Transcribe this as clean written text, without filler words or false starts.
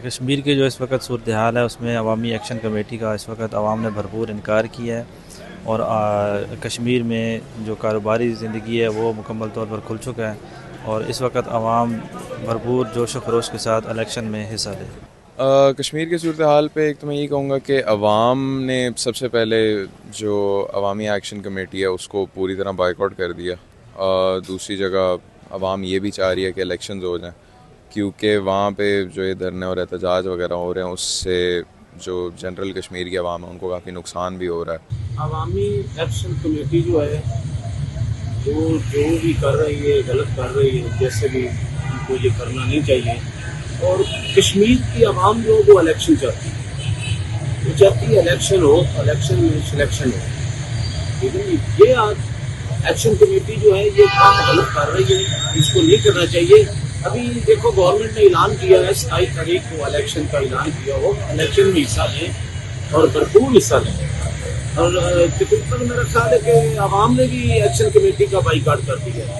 کشمیر کی جو اس وقت صورتحال ہے اس میں عوامی ایکشن کمیٹی کا اس وقت عوام نے بھرپور انکار کیا ہے، اور کشمیر میں جو کاروباری زندگی ہے وہ مکمل طور پر کھل چکا ہے، اور اس وقت عوام بھرپور جوش و خروش کے ساتھ الیکشن میں حصہ لے۔ کشمیر کی صورتحال پہ ایک تو میں یہ کہوں گا کہ عوام نے سب سے پہلے جو عوامی ایکشن کمیٹی ہے اس کو پوری طرح بائیکاٹ کر دیا۔ دوسری جگہ عوام یہ بھی چاہ رہی ہے کہ الیکشنز ہو جائیں، کیونکہ وہاں پہ جو یہ دھرنے اور احتجاج وغیرہ ہو رہے ہیں اس سے جو جنرل کشمیر کی عوام ہے ان کو کافی نقصان بھی ہو رہا ہے۔ عوامی ایکشن کمیٹی جو ہے وہ جو بھی کر رہی ہے غلط کر رہی ہے، جیسے بھی ان کو یہ کرنا نہیں چاہیے۔ اور کشمیر کی عوام جو وہ الیکشن چاہتی ہے، وہ چاہتی ہے الیکشن ہو، الیکشن میں سلیکشن ہو، لیکن یہ آج ایکشن کمیٹی جو ہے یہ کام غلط کر رہی ہے، اس کو نہیں کرنا چاہیے۔ ابھی دیکھو گورنمنٹ نے اعلان کیا ہے 27 تاریخ کو الیکشن کا اعلان کیا ہو، الیکشن میں حصہ لیں اور بھرپور حصہ لیں۔ اور تقریباً میرا خیال ہے کہ عوام نے بھی ایکشن کمیٹی کا بائیکاٹ کر دیا ہے۔